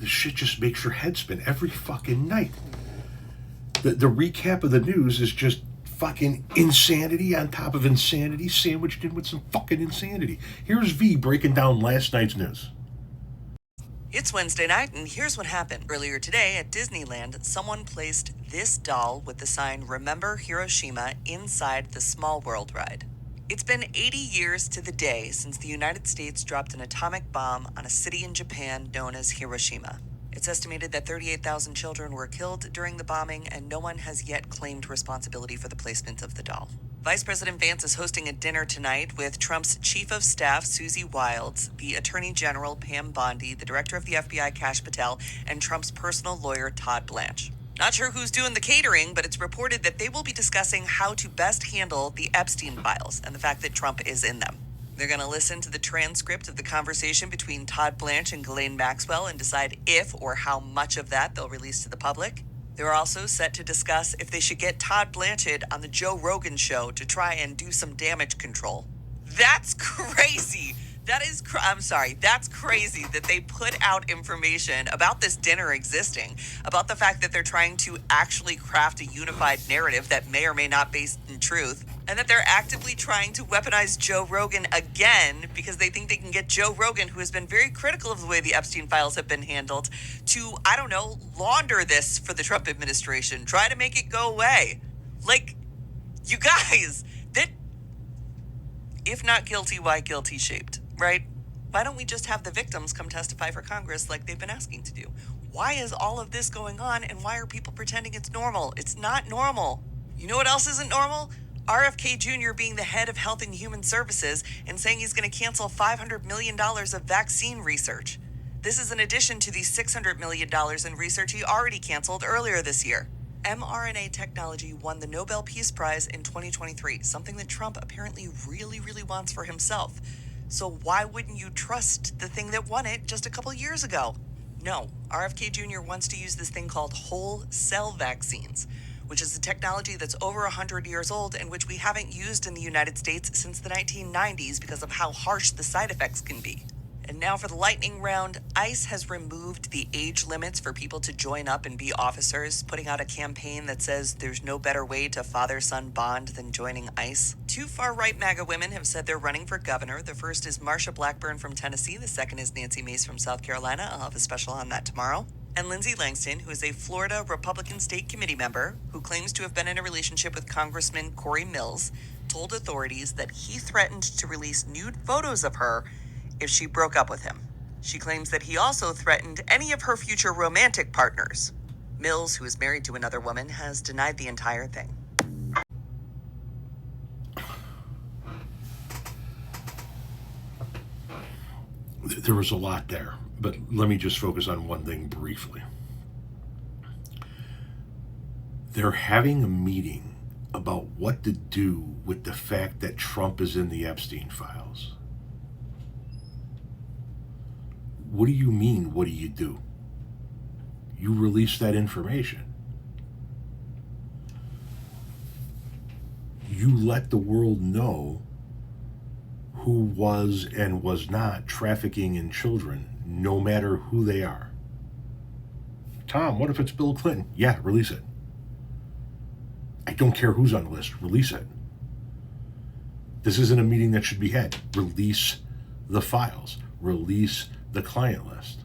This shit just makes your head spin every fucking night. The recap of the news is just fucking insanity on top of insanity sandwiched in with some fucking insanity. Here's V breaking down last night's news. It's Wednesday night, and here's what happened. Earlier today at Disneyland, someone placed this doll with the sign, "Remember Hiroshima," inside the Small World ride. It's been 80 years to the day since the United States dropped an atomic bomb on a city in Japan known as Hiroshima. It's estimated that 38,000 children were killed during the bombing, and no one has yet claimed responsibility for the placement of the doll. Vice President Vance is hosting a dinner tonight with Trump's Chief of Staff, Susie Wiles, the Attorney General, Pam Bondi, the Director of the FBI, Kash Patel, and Trump's personal lawyer, Todd Blanche. Not sure who's doing the catering, but it's reported that they will be discussing how to best handle the Epstein files and the fact that Trump is in them. They're going to listen to the transcript of the conversation between Todd Blanche and Ghislaine Maxwell and decide if or how much of that they'll release to the public. They're also set to discuss if they should get Todd Blanchett on the Joe Rogan show to try and do some damage control. That's crazy. That's crazy that they put out information about this dinner existing, about the fact that they're trying to actually craft a unified narrative that may or may not be based in truth, and that they're actively trying to weaponize Joe Rogan again because they think they can get Joe Rogan, who has been very critical of the way the Epstein files have been handled, to, launder this for the Trump administration, try to make it go away. Like, you guys, that, if not guilty, why guilty shaped? Right? Why don't we just have the victims come testify for Congress like they've been asking to do? Why is all of this going on, and why are people pretending it's normal? It's not normal. You know what else isn't normal? RFK Jr. being the head of Health and Human Services and saying he's going to cancel $500 million of vaccine research. This is in addition to the $600 million in research he already canceled earlier this year. mRNA technology won the Nobel Peace Prize in 2023, something that Trump apparently really, really wants for himself. So why wouldn't you trust the thing that won it just a couple years ago? No, RFK Jr. wants to use this thing called whole cell vaccines, which is a technology that's over 100 years old and which we haven't used in the United States since the 1990s because of how harsh the side effects can be. And now for the lightning round, ICE has removed the age limits for people to join up and be officers, putting out a campaign that says there's no better way to father-son bond than joining ICE. Two far-right MAGA women have said they're running for governor. The first is Marsha Blackburn from Tennessee. The second is Nancy Mace from South Carolina. I'll have a special on that tomorrow. And Lindsey Langston, who is a Florida Republican State Committee member who claims to have been in a relationship with Congressman Corey Mills, told authorities that he threatened to release nude photos of her if she broke up with him. She claims that he also threatened any of her future romantic partners. Mills, who is married to another woman, has denied the entire thing. There was a lot there, but let me just focus on one thing briefly. They're having a meeting about what to do with the fact that Trump is in the Epstein files. What do you mean, what do you do? You release that information. You let the world know who was and was not trafficking in children, no matter who they are. Tom, what if it's Bill Clinton? Yeah, release it. I don't care who's on the list, release it. This isn't a meeting that should be had. Release the files. Release the client list.